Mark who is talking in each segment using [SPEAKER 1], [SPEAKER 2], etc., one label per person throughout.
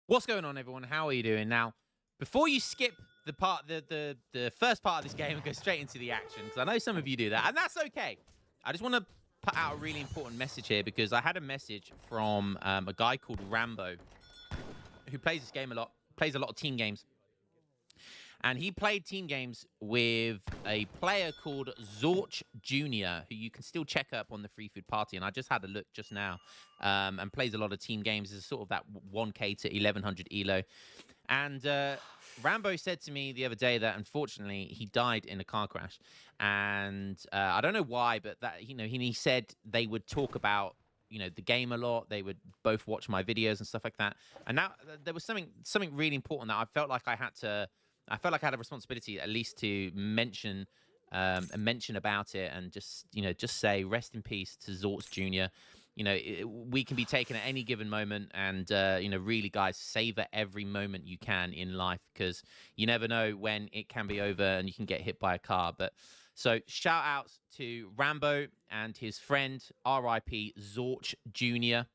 [SPEAKER 1] What's going on, everyone? How are you doing? Now, before you skip the first part of this game and go straight into the action, because I know some of you do that, and that's okay. I just want to put out a really important message here because I had a message from a guy called Rambo who plays this game a lot, plays a lot of team games. And he played team games with a player called Zorch Jr., who you can still check up on the Free Food Party. And I just had a look just now, and plays a lot of team games. Is sort of that 1K to 1100 elo. And Rambo said to me the other day that unfortunately he died in a car crash. And I don't know why, but that he said they would talk about the game a lot. They would both watch my videos and stuff like that. And now there was something really important that I felt like I had a responsibility at least to mention about it and just say rest in peace to Zorch Jr. We can be taken at any given moment, and really, guys, savor every moment you can in life because you never know when it can be over and you can get hit by a car. But so shout outs to Rambo and his friend R.I.P. Zorch Jr.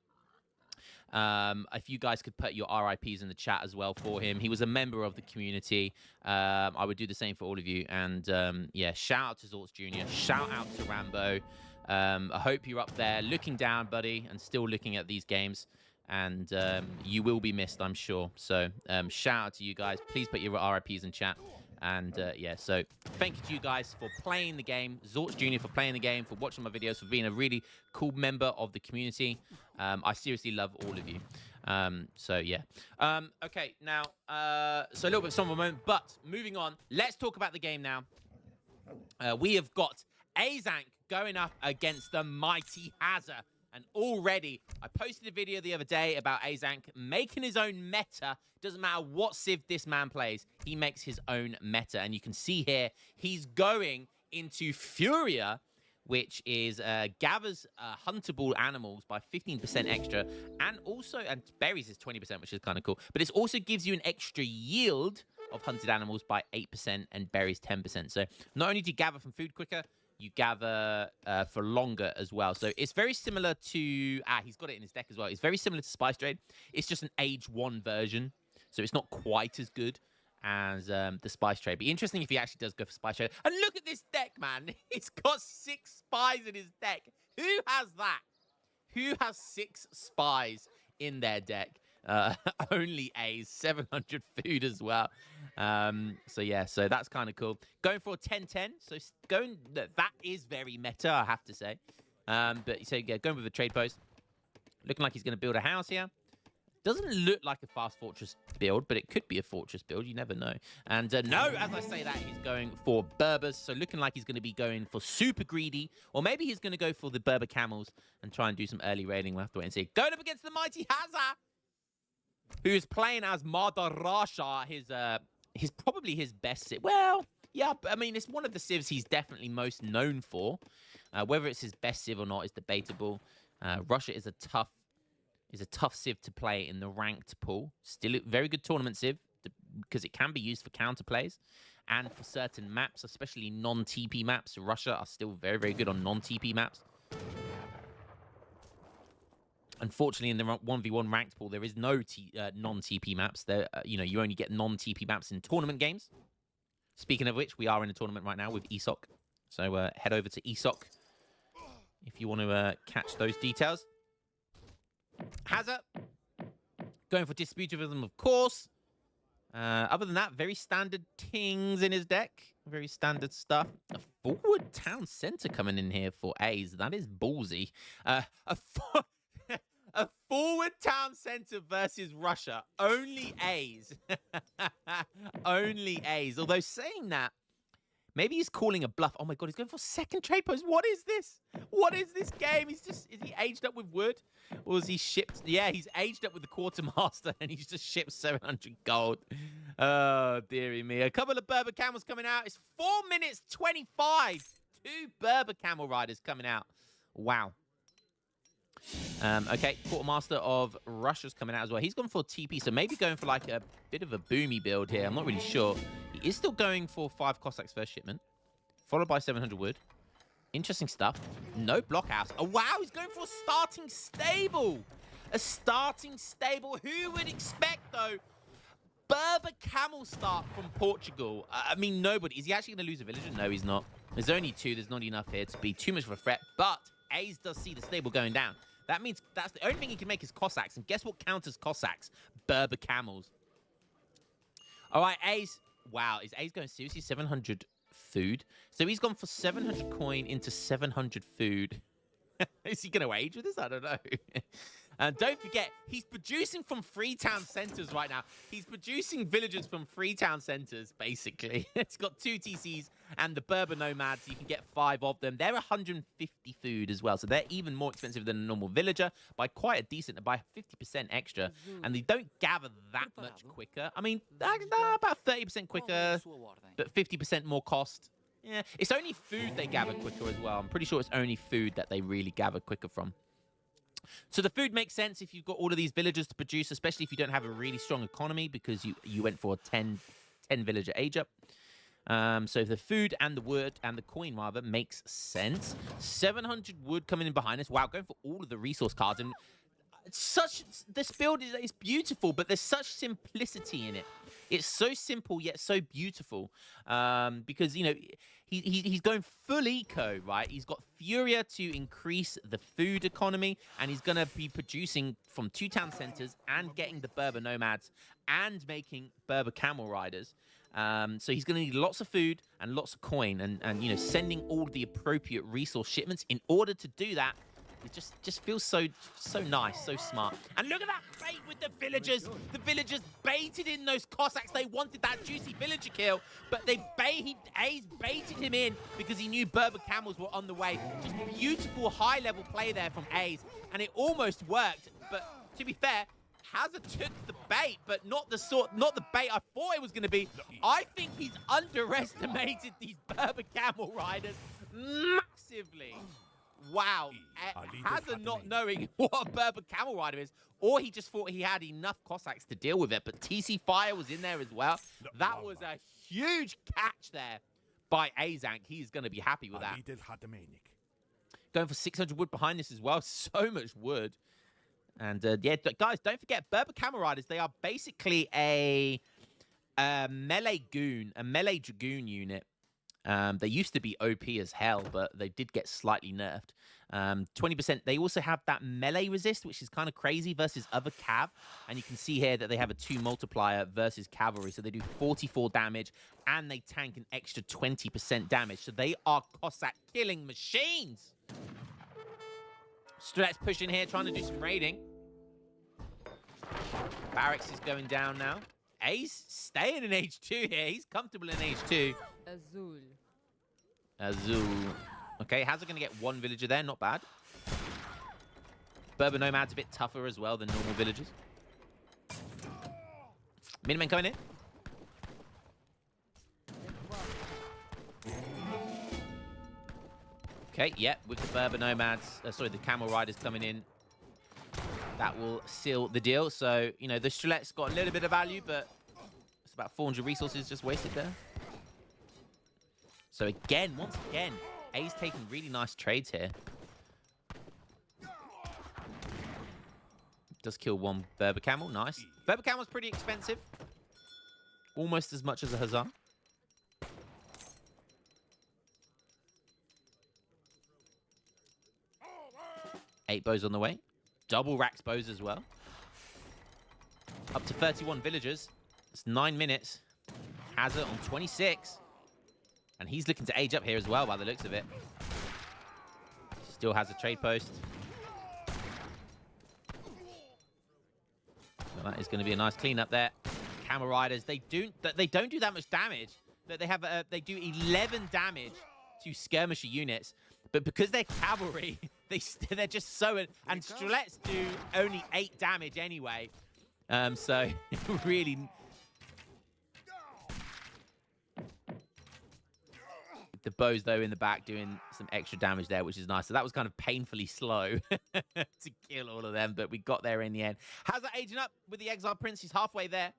[SPEAKER 1] If you guys could put your RIPs in the chat as well for him. He was a member of the community. I would do the same for all of you. And yeah, shout out to Zorch Jr. Shout out to Rambo. I hope you're up there looking down, buddy, and still looking at these games. And you will be missed, I'm sure. So shout out to you guys. Please put your RIPs in chat. And yeah, so thank you to you guys for playing the game, Zorch Jr. for playing the game, for watching my videos, for being a really cool member of the community. I seriously love all of you. So yeah. Okay, now, so a little bit of somber moment, but moving on. Let's talk about the game now. We have got Azank going up against the mighty Hazza. And already, I posted a video the other day about Azank making his own meta. Doesn't matter what civ this man plays, he makes his own meta. And you can see here, he's going into Furia, which is gathers huntable animals by 15% extra. And berries is 20%, which is kind of cool. But it also gives you an extra yield of hunted animals by 8% and berries 10%. So not only do you gather from food quicker, you gather for longer as well. So it's very similar to... he's got it in his deck as well. It's very similar to Spice Trade. It's just an Age 1 version. So it's not quite as good as the Spice Trade. But interesting if he actually does go for Spice Trade. And look at this deck, man. He's got 6 spies in his deck. Who has that? Who has 6 spies in their deck? Only A's, 700 food as well. So yeah, so that's kind of cool. Going for a 10-10, so that is very meta, I have to say. But so yeah, going with a trade post. Looking like he's going to build a house here. Doesn't look like a fast fortress build, but it could be a fortress build. You never know. And no, as I say that, he's going for Berbers. So looking like he's going to be going for super greedy. Or maybe he's going to go for the Berber camels and try and do some early raiding. We'll have to wait and see. Going up against the mighty Hazza, who's playing as Madarasha, his probably his best civ. Well, yeah, I mean, it's one of the civs he's definitely most known for. Whether it's his best civ or not is debatable. Russia is a tough civ to play in the ranked pool. Still a very good tournament civ because it can be used for counterplays and for certain maps, especially non-TP maps. Russia are still very, very good on non-TP maps. Unfortunately, in the 1v1 ranked pool, there is no non-TP maps. There, you only get non-TP maps in tournament games. Speaking of which, we are in a tournament right now with ESOC. So head over to ESOC if you want to catch those details. Hazza going for Disputivism, of course. Other than that, very standard tings in his deck. Very standard stuff. A forward town center coming in here for A's. That is ballsy. A forward town center versus Russia. Only A's. Only A's. Although saying that, maybe he's calling a bluff. Oh my god, he's going for second trade post. What is this? What is this game? Is he aged up with wood? Or is he shipped? Yeah, he's aged up with the quartermaster and he's just shipped 700 gold. Oh, dearie me. A couple of Berber camels coming out. It's 4 minutes 25. 2 Berber camel riders coming out. Wow. Okay, Quartermaster of Russia's coming out as well. He's gone for TP, so maybe going for like a bit of a boomy build here. I'm not really sure. He is still going for 5 Cossacks first shipment, followed by 700 wood. Interesting stuff. No blockhouse. Oh, wow, he's going for a starting stable. A starting stable. Who would expect, though, So, Berber camel start from Portugal. I mean, nobody. Is he actually going to lose a villager? No, he's not. There's only 2. There's not enough here to be too much of a threat. But Ace does see the stable going down. That means that's the only thing he can make is Cossacks. And guess what counters Cossacks? Berber camels. All right, Ace. Wow, is Ace going seriously? 700 food. So he's gone for 700 coin into 700 food. Is he going to age with this? I don't know. And don't forget, he's producing from Freetown centers right now. He's producing villagers from Freetown centers, basically. It's got 2 TCs and the Berber nomads. You can get 5 of them. They're 150 food as well. So they're even more expensive than a normal villager by quite a decent, by 50% extra. And they don't gather that much quicker. I mean, about 30% quicker, but 50% more cost. Yeah, it's only food they gather quicker as well. I'm pretty sure it's only food that they really gather quicker from. So the food makes sense if you've got all of these villagers to produce, especially if you don't have a really strong economy because you went for a 10 villager age up. So the food and the wood and the coin, rather, makes sense. 700 wood coming in behind us. Wow, going for all of the resource cards. And this build is beautiful, but there's such simplicity in it. It's so simple yet so beautiful because, you know, he's going full eco, right? He's got Furia to increase the food economy, and he's going to be producing from 2 town centers and getting the Berber nomads and making Berber camel riders. So he's going to need lots of food and lots of coin and you know, sending all the appropriate resource shipments. In order to do that, it just feels so nice, so smart. And look at that bait with the villagers. The villagers baited in those Cossacks. They wanted that juicy villager kill, but Ace baited him in because he knew Berber camels were on the way. Just beautiful high-level play there from Ace, and it almost worked. But to be fair, Hazza took the bait, but not the bait I thought it was going to be. I think he's underestimated these Berber camel riders massively. Wow, Hazza not knowing what a Berber camel rider is, or he just thought he had enough Cossacks to deal with it, but TC Fire was in there as well. That was a huge catch there by Azank. He's going to be happy with that. Going for 600 wood behind this as well. So much wood. And yeah, guys, don't forget, Berber camel riders, they are basically a melee dragoon unit. They used to be OP as hell, but they did get slightly nerfed. 20%. They also have that melee resist, which is kind of crazy versus other cav. And you can see here that they have a 2 multiplier versus cavalry. So they do 44 damage and they tank an extra 20% damage. So they are Cossack killing machines. Strats pushing here, trying to do some raiding. Barracks is going down now. Ace staying in H2 here. He's comfortable in H2. Azul. Okay, Hazza going to get 1 villager there. Not bad. Berber Nomad's a bit tougher as well than normal villagers. Miniman coming in. Okay, yeah, with the Berber Nomads, the Camel Riders coming in. That will seal the deal. So, you know, the Strelet's got a little bit of value, but it's about 400 resources just wasted there. So again, once again, A's taking really nice trades here. Does kill 1 Berber Camel, nice. Berber Camel's pretty expensive. Almost as much as a Hazza. 8 bows on the way. Double racks bows as well. Up to 31 villagers. It's 9 minutes. Hazza on 26. And he's looking to age up here as well by the looks of it. Still has a trade post. So that is going to be a nice cleanup there. Camel Riders, they don't do that much damage. They do 11 damage to skirmisher units. But because they're cavalry, they're just so... And Strelets do only 8 damage anyway. So, really... The bows, though, in the back doing some extra damage there, which is nice. So that was kind of painfully slow to kill all of them, but we got there in the end. Hazza aging up with the Exile Prince. He's halfway there.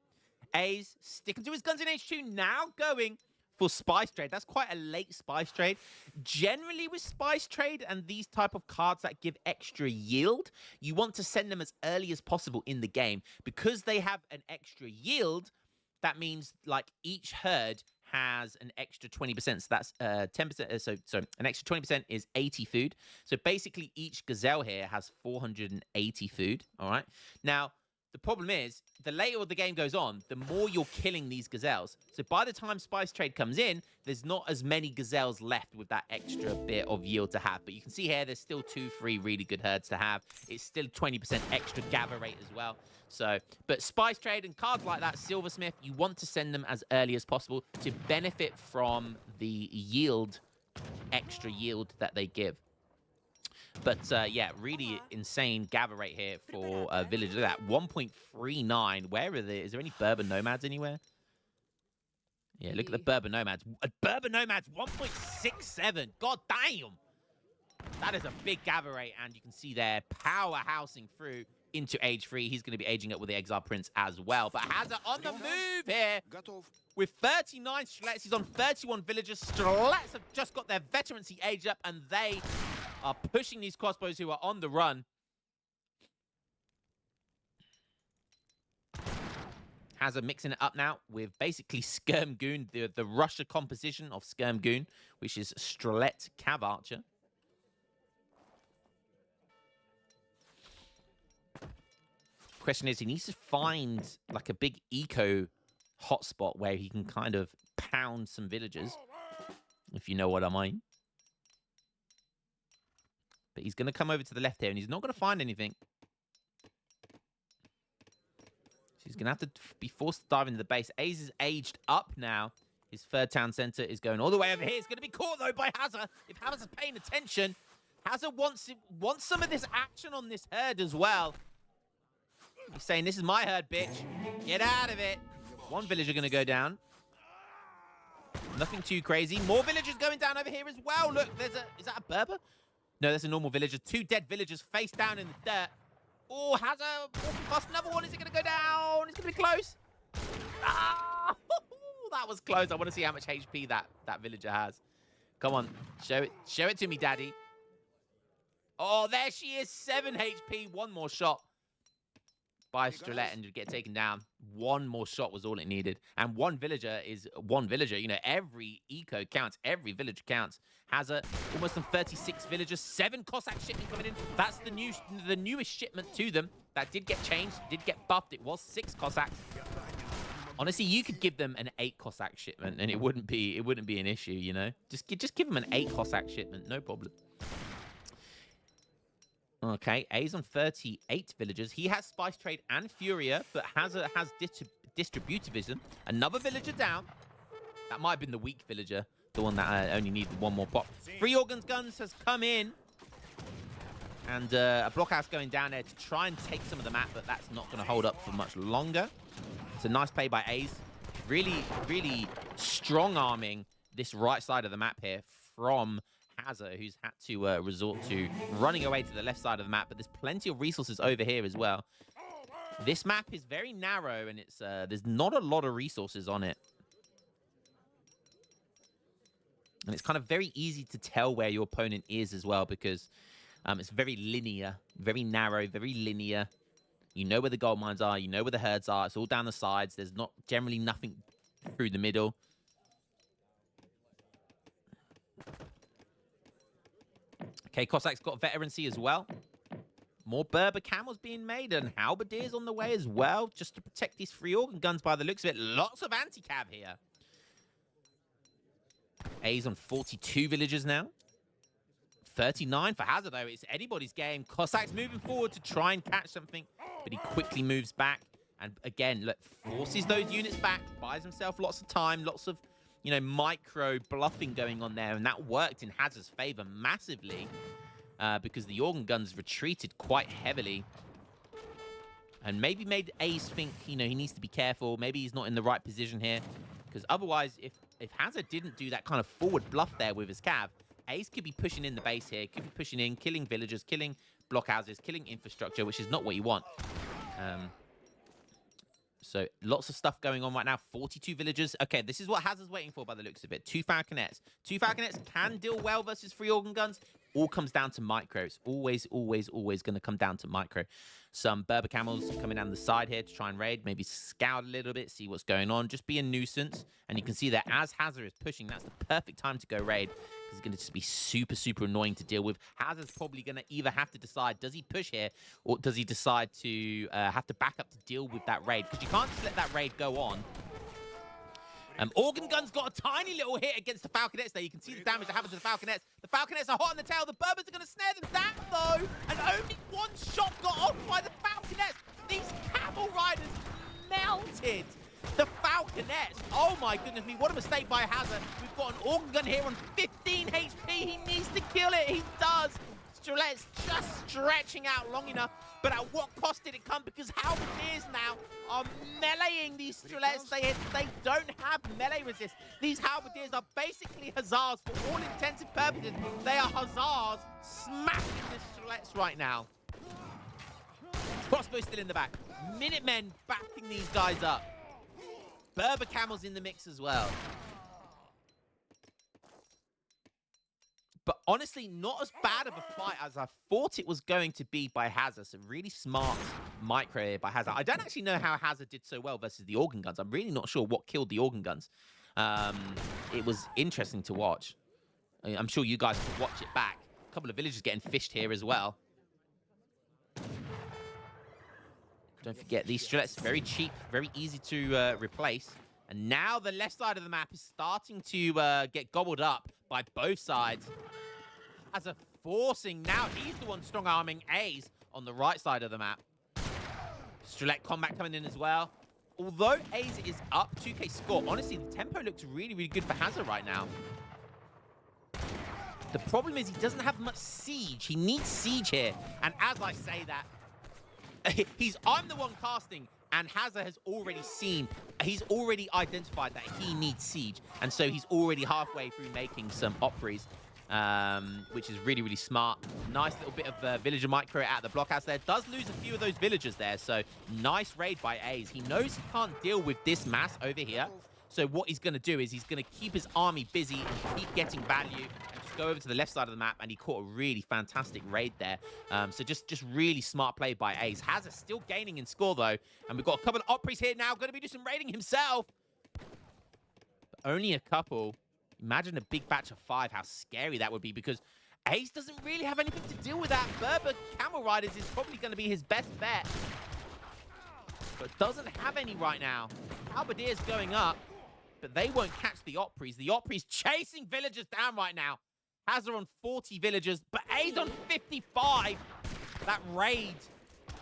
[SPEAKER 1] A's sticking to his guns in H2, now going for Spice Trade. That's quite a late Spice Trade. Generally with Spice Trade and these type of cards that give extra yield, you want to send them as early as possible in the game. Because they have an extra yield, that means like each herd has an extra 20%. So that's 10%. So an extra 20% is 80 food. So basically each gazelle here has 480 food. All right. Now, the problem is, the later the game goes on, the more you're killing these gazelles. So by the time Spice Trade comes in, there's not as many gazelles left with that extra bit of yield to have. But you can see here, there's still 2-3 really good herds to have. It's still 20% extra gather rate as well. So, but Spice Trade and cards like that, Silversmith, you want to send them as early as possible to benefit from the yield, extra yield that they give. But yeah, really insane gather rate here for Village. Look at that, 1.39. Where are they? Is there any Berber Nomads anywhere? Yeah, look at the Berber Nomads. Berber Nomads, 1.67. God damn. That is a big gather rate, and you can see there, powerhousing through into age 3. He's going to be aging up with the Exile Prince as well. But Hazza on the move here with 39 Strelets. He's on 31 villagers. Strelets have just got their veterancy aged up, and they are pushing these crossbows who are on the run. Hazza mixing it up now with basically Skirm Goon, the Russia composition of Skirm Goon, which is Strelet Cav Archer. Question is, he needs to find like a big eco hotspot where he can kind of pound some villagers, if you know what I mean. But he's going to come over to the left here, and he's not going to find anything. So he's going to have to be forced to dive into the base. Aze is aged up now. His third town center is going all the way over here. He's going to be caught, though, by Hazza. If Hazza's paying attention, Hazza wants some of this action on this herd as well. He's saying, this is my herd, bitch. Get out of it. One villager going to go down. Nothing too crazy. More villagers going down over here as well. Look, is that a Berber? No, that's a normal villager. 2 dead villagers face down in the dirt. Oh, Hazza walking past another one. Is it going to go down? It's going to be close. Ah, that was close. I want to see how much HP that villager has. Come on, show it to me, daddy. Oh, there she is. 7 HP. One more shot by Strelet and get taken down. One more shot was all it needed. And one villager is one villager. You know, every eco counts. Every villager counts. Hazza almost on 36 villagers. 7 Cossack shipment coming in. That's the newest shipment to them. That did get changed, did get buffed. It was 6 Cossacks. Honestly, you could give them an 8 Cossack shipment and it wouldn't be an issue, you know? Just give them an 8 Cossack shipment, no problem. Okay, A's on 38 villagers. He has Spice Trade and Furia, but Hazza has Distributivism. Another villager down. That might have been the weak villager, the one that only needed one more pop. Free Organs Guns has come in. And a blockhouse going down there to try and take some of the map, but that's not going to hold up for much longer. It's a nice play by A's. Really, really strong-arming this right side of the map here from Hazza, who's had to resort to running away to the left side of the map, but there's plenty of resources over here as well. This map is very narrow, and it's there's not a lot of resources on it. And it's kind of very easy to tell where your opponent is as well, because it's very linear, very narrow, very linear. You know where the gold mines are, you know where the herds are, it's all down the sides. There's not generally nothing through the middle. Okay, Cossack's got veterancy as well. More Berber camels being made and halberdiers on the way as well, just to protect these free organ guns by the looks of it. Lots of anti-cav here. A's on 42 villagers now. 39 for Hazard, though. It's anybody's game. Cossacks moving forward to try and catch something, but he quickly moves back. And again, look, forces those units back, buys himself lots of time, lots of, you know, micro bluffing going on there, and that worked in Hazard's favor massively because the organ guns retreated quite heavily and maybe made Ace think, you know, he needs to be careful. Maybe he's not in the right position here, because otherwise, if Hazard didn't do that kind of forward bluff there with his cav, Ace could be pushing in the base here, could be pushing in, killing villagers, killing blockhouses, killing infrastructure, which is not what you want. So lots of stuff going on right now. 42 villagers. Okay, this is what Hazard's waiting for by the looks of it. 2 Falconets. 2 Falconets can deal well versus 3 organ guns. All comes down to micro. It's always going to come down to micro. Some Berber camels coming down the side here to try and raid. Maybe scout a little bit, see what's going on. Just be a nuisance. And you can see that as Hazard is pushing, that's the perfect time to go raid. Because it's going to just be super annoying to deal with. Hazard's probably going to either have to decide, does he push here? Or does he decide to have to back up to deal with that raid? Because you can't just let that raid go on. Organ Gun's got a tiny little hit against the Falconets there. You can see the damage that happens to the Falconets. The Falconets are hot on the tail. The Berbers are going to snare them down, though. And only 1 shot got off by the Falconets. These camel riders melted the Falconets. Oh, my goodness me. What a mistake by Hazza. We've got an Organ Gun here on 15 HP. He needs to kill it. He does. Strelets just stretching out long enough. But at what cost did it come? Because Halberdiers now are meleeing these Strelets. They don't have melee resist. These Halberdiers are basically Hazars for all intents and purposes. They are Hazars smashing the Strelets right now. Crossbow still in the back. Minutemen backing these guys up. Berber Camels in the mix as well. But honestly, not as bad of a fight as I thought it was going to be by Hazza. So really smart micro here by Hazza. I don't actually know how Hazza did so well versus the organ guns. I'm really not sure what killed the organ guns. It was interesting to watch. I'm sure you guys could watch it back. A couple of villagers getting fished here as well. Don't forget, these Strelets are very cheap, very easy to replace. And now the left side of the map is starting to get gobbled up by both sides. As a forcing, now he's the one strong-arming A's on the right side of the map. Strelet combat coming in as well. Although A's is up 2k score, honestly, the tempo looks really good for Hazza right now. The problem is he doesn't have much siege. He needs siege here. And as I say that, I'm the one casting, and Hazza has already seen, he's already identified that he needs siege. And so he's already halfway through making some Opries, which is really smart. Nice little bit of villager micro out of the blockhouse there. Does lose a few of those villagers there, so nice raid by A's. He knows he can't deal with this mass over here. So what he's going to do is he's going to keep his army busy and keep getting value. And just go over to the left side of the map, and he caught a really fantastic raid there. So just really smart play by A's. Hazza still gaining in score, though. And we've got a couple of Opries here now. Going to be doing some raiding himself. But only a couple. Imagine a big batch of 5, how scary that would be, because Ace doesn't really have anything to deal with that. Berber Camel Riders is probably going to be his best bet, but doesn't have any right now. Halberdier's going up, but they won't catch the Opries. The Opries chasing villagers down right now. Hazza on 40 villagers, but A's on 55. That raid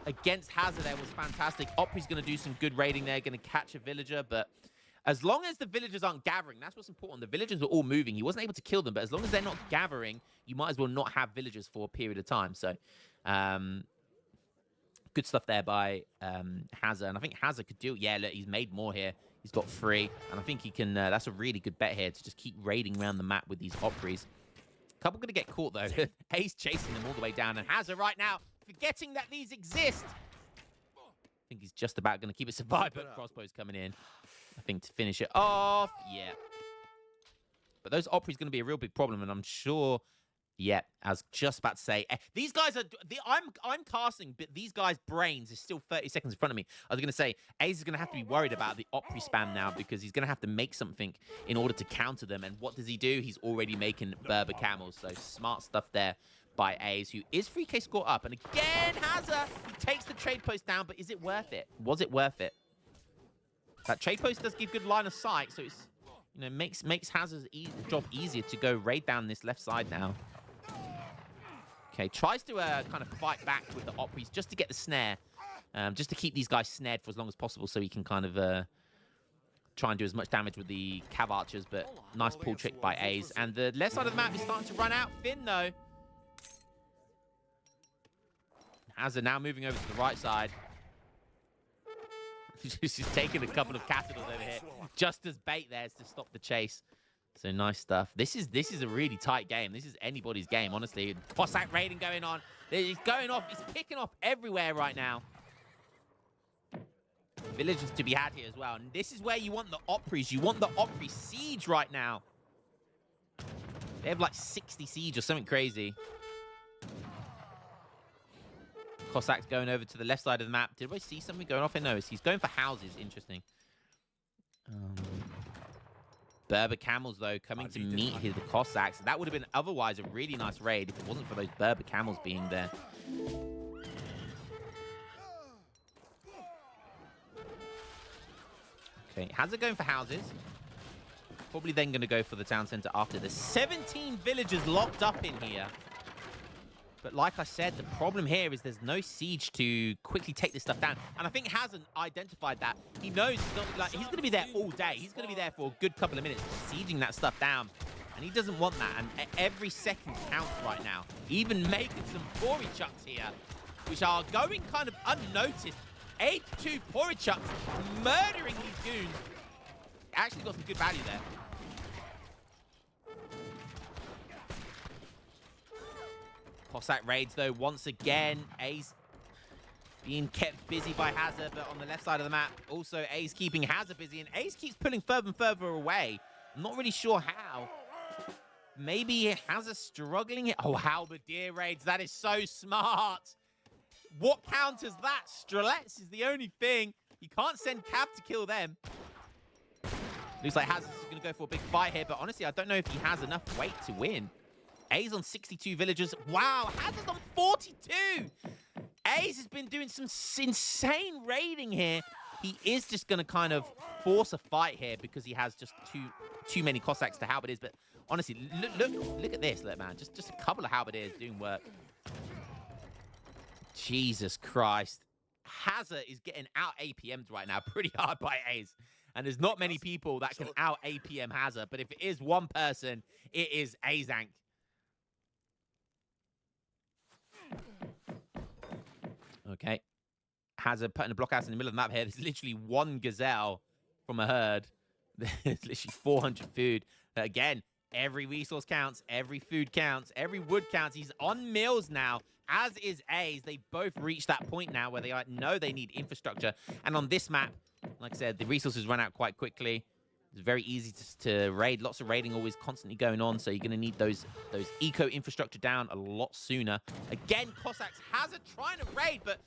[SPEAKER 1] against Hazza there was fantastic. Opry's going to do some good raiding there, going to catch a villager, but as long as the villagers aren't gathering, that's what's important. The villagers are all moving. He wasn't able to kill them, but as long as they're not gathering, you might as well not have villagers for a period of time. So, good stuff there by Hazza. And I think Hazza could do it. Yeah, look, he's made more here. He's got 3. And I think he can... that's a really good bet here to just keep raiding around the map with these Opries. Couple going to get caught, though. Ace chasing them all the way down. And Hazza right now, forgetting that these exist. I think he's just about going to keep it survive, but crossbow's coming in. I think to finish it off, yeah. But those Opry's going to be a real big problem, and I'm sure, yeah, I was just about to say, these guys are, I'm casting, but these guys' brains is still 30 seconds in front of me. I was going to say, Ace is going to have to be worried about the Opry spam now, because he's going to have to make something in order to counter them, and what does he do? He's already making Berber Camels, so smart stuff there by Ace, who is 3k score up, and again, Hazza, he takes the trade post down, but is it worth it? Was it worth it? That trade post does give good line of sight, so it's, you know, makes Hazza's job easier to go raid down this left side now. Okay, tries to kind of fight back with the Opries just to get the snare, just to keep these guys snared for as long as possible, so he can kind of try and do as much damage with the Cav Archers. But nice pull trick by A's, and the left side of the map is starting to run out thin though. Hazza now moving over to the right side. She's taking a couple of capitals over here, just as bait there to stop the chase. So nice stuff. This is a really tight game. This is anybody's game, honestly. Cossack raiding going on. He's going off. He's picking off everywhere right now. villages to be had here as well. And this is where you want the Opries. You want the Opry siege right now. They have like 60 siege or something crazy. Cossacks going over to the left side of the map. Did we see something going off here? No, he's going for houses. Interesting. Berber camels, though, coming to meet the Cossacks. That would have been otherwise a really nice raid if it wasn't for those Berber camels being there. Okay, Hazza going for houses. Probably then going to go for the town center after. There's 17 villagers locked up in here. But like I said, the problem here is there's no siege to quickly take this stuff down. And I think hasn't identified that. He knows he's going to be there all day. He's going to be there for a good couple of minutes, sieging that stuff down. And he doesn't want that. And every second counts right now. Even making some Pori chucks here, which are going kind of unnoticed. 8-2 Pori chucks, murdering these goons. Actually got some good value there. Cossack raids, though, once again. Ace being kept busy by Hazer, but on the left side of the map, also Ace keeping Hazer busy, and Ace keeps pulling further and further away. I'm not really sure how. Maybe Hazer struggling. Oh, Halberdier raids. That is so smart. What counters that? Strelets is the only thing. You can't send Cav to kill them. Looks like Hazard's going to go for a big fight here, but honestly, I don't know if he has enough weight to win. A's on 62 villagers. Wow, Hazard's on 42. A's has been doing some insane raiding here. He is just going to kind of force a fight here because he has just too many Cossacks to halberdiers. But honestly, look at this, man. Just a couple of halberdiers doing work. Jesus Christ. Hazza is getting out APM'd right now pretty hard by A's. And there's not many people that can out APM Hazza. But if it is one person, it is Azank. Okay. Hazza putting a blockhouse in the middle of the map here. There's literally one gazelle from a herd. There's literally 400 food. Again, every resource counts. Every food counts. Every wood counts. He's on mills now, as is A's. They both reached that point now where they know they need infrastructure. And on this map, like I said, the resources run out quite quickly. It's very easy to raid. Lots of raiding always constantly going on, so you're going to need those eco infrastructure down a lot sooner. Again, Cossacks Hazard trying to raid, but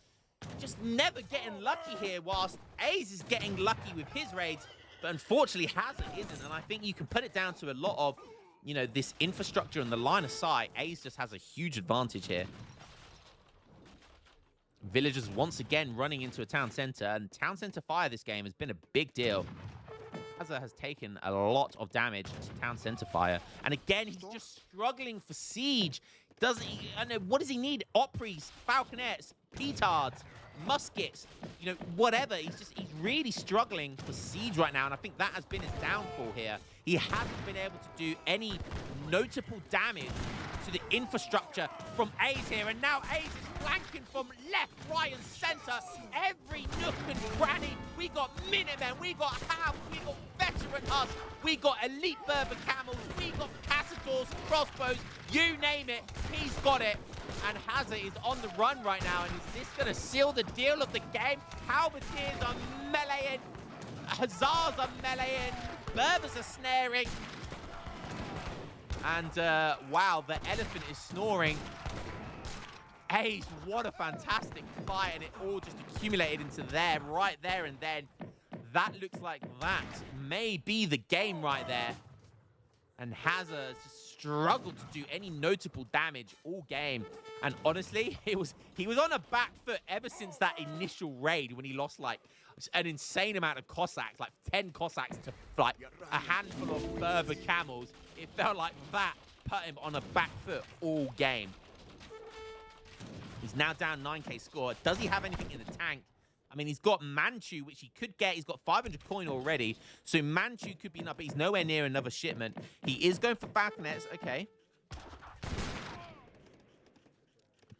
[SPEAKER 1] just never getting lucky here, whilst A's is getting lucky with his raids, but unfortunately Hazard isn't. And I think you can put it down to a lot of, you know, this infrastructure and the line of sight. A's just has a huge advantage here. Villagers once again running into a town center, and town center fire this game has been a big deal. Hazza has taken a lot of damage to town center fire, and again he's just struggling for siege. I know, what does he need? Opries, falconets, petards, muskets, you know, whatever. He's really struggling for siege right now, and I think that has been his downfall here. He hasn't been able to do any notable damage to the infrastructure from A's here, and now A's is flanking from left, right, and center. Every nook and cranny. We got Minutemen, we got Hounds, we got Veteran Huts, we got Elite Berber Camels, we got Cassadors, crossbows, you name it, he's got it. And Hazza is on the run right now, and is this going to seal the deal of the game? Halberdiers are meleeing, Hussars are meleeing, Berbers are snaring. And, wow, the elephant is snoring. Ace, what a fantastic fight, and it all just accumulated into there, right there and then. That looks like that may be the game right there. And Hazza just struggled to do any notable damage all game. And honestly, he was on a back foot ever since that initial raid when he lost like an insane amount of Cossacks, like 10 Cossacks to like a handful of Berber camels. It felt like that put him on a back foot all game. He's now down 9k score. Does he have anything in the tank? I mean, he's got Manchu, which he could get. He's got 500 coin already. So Manchu could be enough, but he's nowhere near another shipment. He is going for falconets. Okay.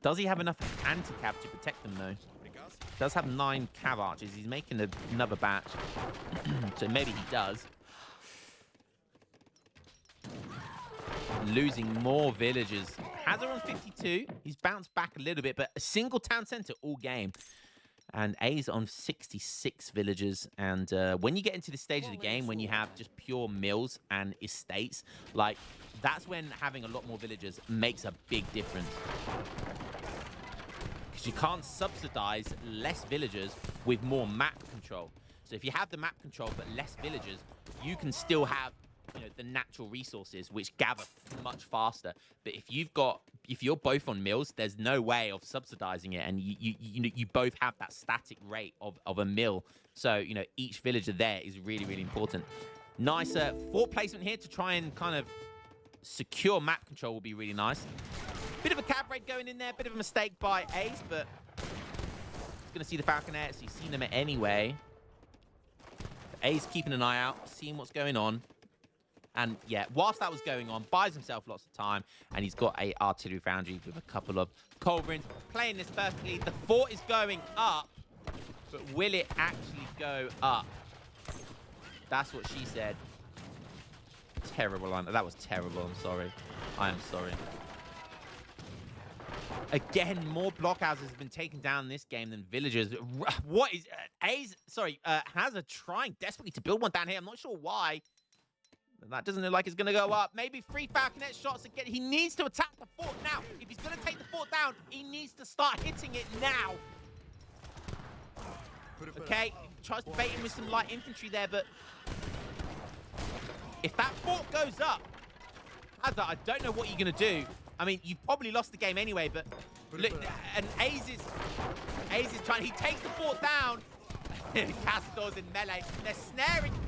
[SPEAKER 1] Does he have enough anti-cav to protect them, though? Does have 9 cav archers. He's making another batch. So maybe he does. Losing more villagers. Hazard on 52. He's bounced back a little bit, but a single town center all game. And A's on 66 villagers. And when you get into this stage of the game, when you have just pure mills and estates, like, that's when having a lot more villagers makes a big difference. Because you can't subsidize less villagers with more map control. So if you have the map control but less villagers, you can still have, you know, the natural resources which gather much faster. But if you're both on mills, there's no way of subsidizing it, and you both have that static rate of a mill. So, you know, each villager there is really, really important. Nice fort placement here to try and kind of secure map control will be really nice. Bit of a cab raid going in there, bit of a mistake by Ace, but he's gonna see the Falconettes. He's seen them anyway. Ace keeping an eye out, seeing what's going on. And yeah, whilst that was going on, buys himself lots of time, and he's got a artillery foundry with a couple of culverins. Playing this perfectly. The fort is going up, but will it actually go up? That's what she said. Terrible line. That was terrible. I'm sorry. I am sorry. Again, more blockhouses have been taken down in this game than villagers. What is Hazza trying desperately to build one down here. I'm not sure why. That doesn't look like it's going to go up. Maybe 3 Falconet shots again. He needs to attack the fort now. If he's going to take the fort down, he needs to start hitting it now. Okay, tries to bait him with some light infantry there, but if that fort goes up, Hazza, I don't know what you're going to do. I mean, you've probably lost the game anyway, but look, and Ace is trying. He takes the fort down. Castors in melee.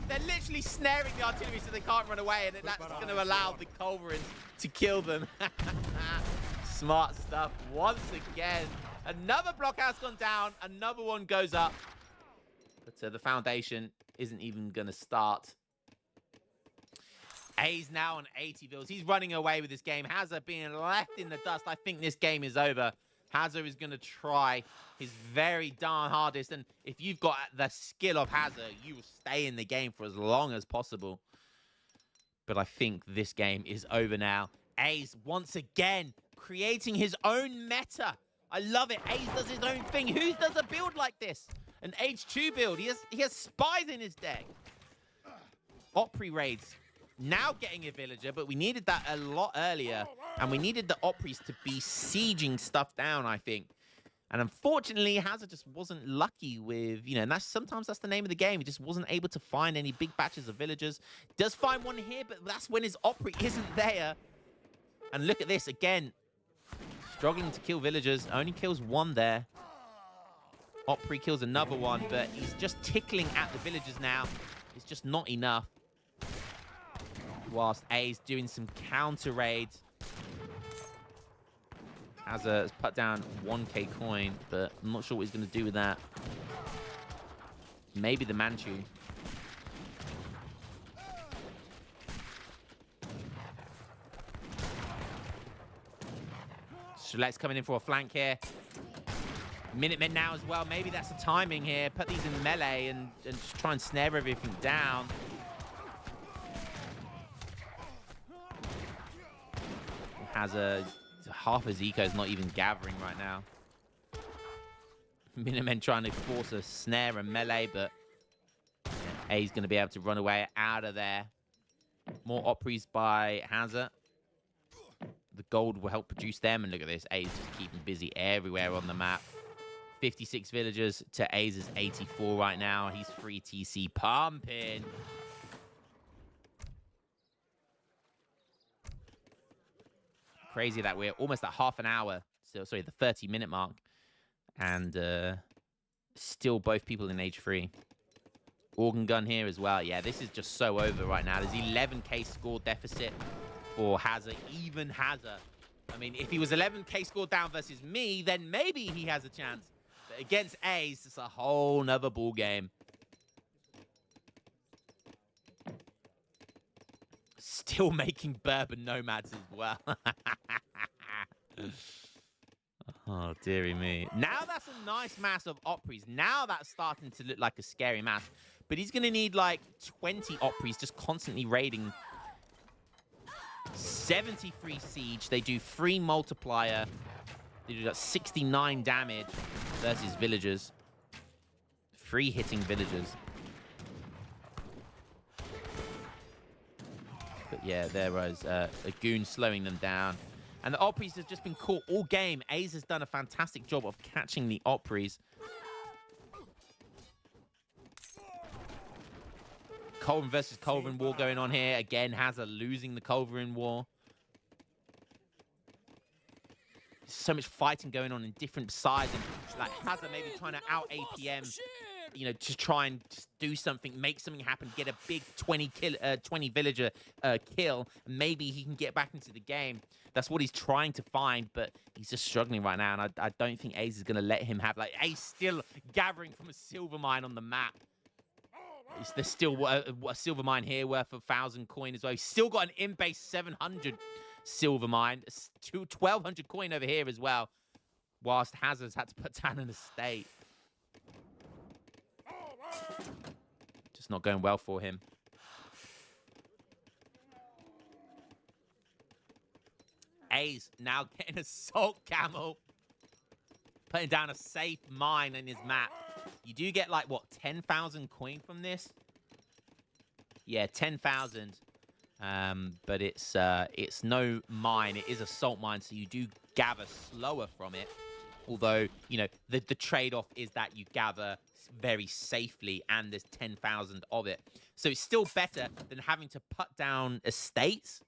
[SPEAKER 1] They're literally snaring the artillery so they can't run away, and that's going to allow the culverins to kill them. Smart stuff once again. Another blockhouse gone down. Another one goes up. But the foundation isn't even going to start. A's now on 80 vills. He's running away with this game. Hazza being left in the dust. I think this game is over. Hazza is going to try his very darn hardest. And if you've got the skill of Hazza, you will stay in the game for as long as possible. But I think this game is over now. A's once again creating his own meta. I love it. A's does his own thing. Who does a build like this? An H2 build. He has spies in his deck. Opry raids. Now getting a villager, but we needed that a lot earlier. And we needed the Opries to be sieging stuff down, I think. And unfortunately, Hazza just wasn't lucky with, you know, and sometimes that's the name of the game. He just wasn't able to find any big batches of villagers. Does find one here, but that's when his Opry isn't there. And look at this again. Struggling to kill villagers. Only kills one there. Opry kills another one, but he's just tickling at the villagers now. It's just not enough. Whilst A's doing some counter raids. Hazza has put down 1k coin, but I'm not sure what he's going to do with that. Maybe the Manchu. Shrek's coming in for a flank here. Minutemen now as well. Maybe that's the timing here. Put these in melee and just try and snare everything down. Hazza, half his eco is not even gathering right now. Minutemen trying to force a snare and melee, but yeah, A's going to be able to run away out of there. More Opries by Hazza. The gold will help produce them, and look at this. A's just keeping busy everywhere on the map. 56 villagers to A's 84 right now. He's free TC pumping. Crazy that we're almost at half an hour. So, sorry, the 30-minute mark. And still both people in age 3. Organ gun here as well. Yeah, this is just so over right now. There's 11k score deficit for Hazza. Even Hazza. I mean, if he was 11k score down versus me, then maybe he has a chance. But against Ace, it's a whole nother ball game. Still making bourbon nomads as well. Oh, dearie me. Now that's a nice mass of Opries. Now that's starting to look like a scary mass. But he's going to need like 20 Opries just constantly raiding. 73 siege. They do 3 multiplier. They do 69 damage versus villagers. pre-hitting villagers. But yeah, there was a goon slowing them down. And the Opries have just been caught all game. Aze has done a fantastic job of catching the Opries. Culverin versus Culverin war going on here. Again, Hazza losing the Culverin war. So much fighting going on in different sides. And like Hazza maybe trying to out APM, you know, to try and just do something, make something happen, get a big 20 villager kill. And maybe he can get back into the game. That's what he's trying to find, but he's just struggling right now. And I don't think Ace is going to let him have, like, Ace still gathering from a silver mine on the map. There's still a silver mine here worth 1,000 coin as well. He's still got an in-base 700 silver mine. 1,200 coin over here as well. Whilst Hazard's had to put down an estate. Just not going well for him. Ace now getting a salt camel. Putting down a safe mine in his map. You do get, like, what, 10,000 coin from this? Yeah, 10,000. But it's no mine. It is a salt mine, so you do gather slower from it. Although, you know, the trade-off is that you gather very safely and there's 10,000 of it. So it's still better than having to put down estates.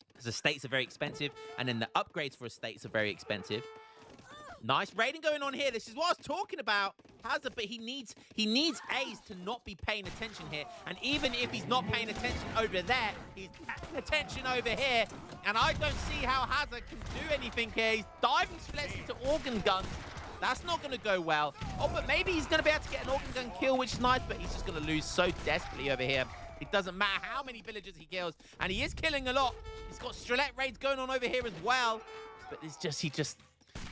[SPEAKER 1] Because estates are very expensive. And then the upgrades for estates are very expensive. Nice raiding going on here. This is what I was talking about. Hazza, but he needs Ace to not be paying attention here. And even if he's not paying attention over there, he's paying attention over here. And I don't see how Hazza can do anything here. He's diving splits into organ guns. That's not going to go well. Oh, but maybe he's going to be able to get an organ gun kill, which is nice, but he's just going to lose so desperately over here. It doesn't matter how many villagers he kills. And he is killing a lot. He's got Strelette raids going on over here as well. But it's just,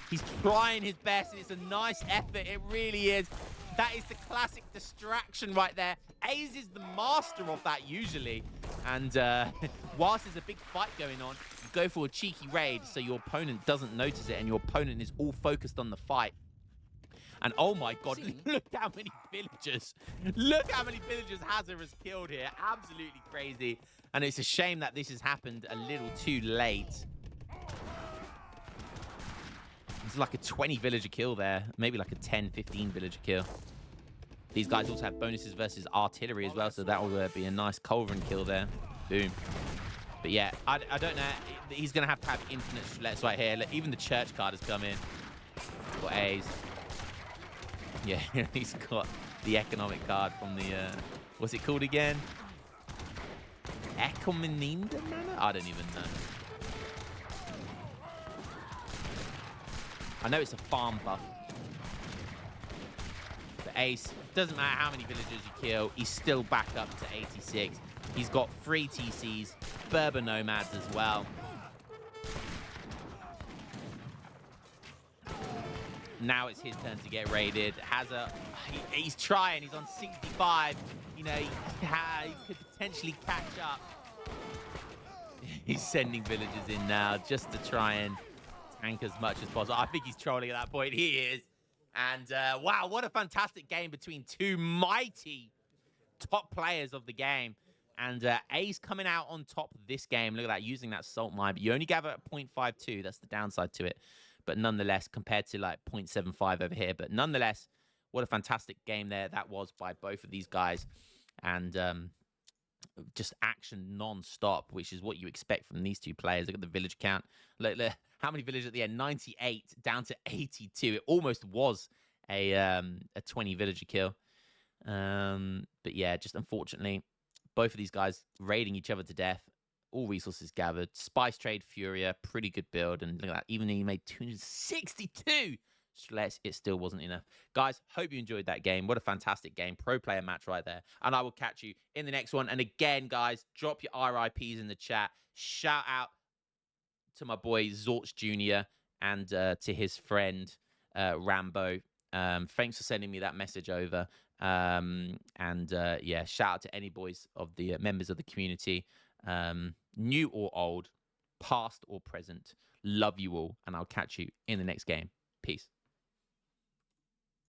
[SPEAKER 1] he's trying his best, and it's a nice effort. It really is. That is the classic distraction right there. Aze is the master of that usually. And whilst there's a big fight going on, you go for a cheeky raid so your opponent doesn't notice it and your opponent is all focused on the fight. And oh my god, look how many villagers. Look how many villagers Hazza has killed here. Absolutely crazy. And it's a shame that this has happened a little too late. It's like a 20 villager kill there. Maybe like a 10, 15 villager kill. These guys also have bonuses versus artillery as well, so that will be a nice Culverin kill there. Boom. But yeah, I don't know. He's going to have infinite Strelettes right here. Look, even the church card has come in for A's. Yeah, he's got the economic card from the... what's it called again? Econominda Manor? I don't even know. I know it's a farm buff. But Ace, doesn't matter how many villagers you kill, he's still back up to 86. He's got 3 TCs, Berber Nomads as well. Now it's his turn to get raided. Hazza, he's trying. He's on 65. You know, he could potentially catch up. He's sending villagers in now just to try and tank as much as possible. I think he's trolling at that point. He is. And wow, what a fantastic game between two mighty top players of the game. And Ace coming out on top of this game. Look at that, using that salt mine. But you only gather at 0.52. That's the downside to it. But nonetheless, compared to like 0.75 over here. But nonetheless, what a fantastic game there that was by both of these guys. And just action non-stop, which is what you expect from these two players. Look at the village count. Look, how many villagers at the end? 98 down to 82. It almost was a 20 villager kill. But yeah, just unfortunately, both of these guys raiding each other to death. All resources gathered. Spice Trade Furia, pretty good build. And look at that, even though you made 262 Strelets, it still wasn't enough. Guys, hope you enjoyed that game. What a fantastic game. Pro player match right there. And I will catch you in the next one. And again, guys, drop your RIPs in the chat. Shout out to my boy Zorch Jr. and to his friend Rambo. Thanks for sending me that message over. Yeah, shout out to any boys of the members of the community. New or old, past or present. Love you all, and I'll catch you in the next game. Peace.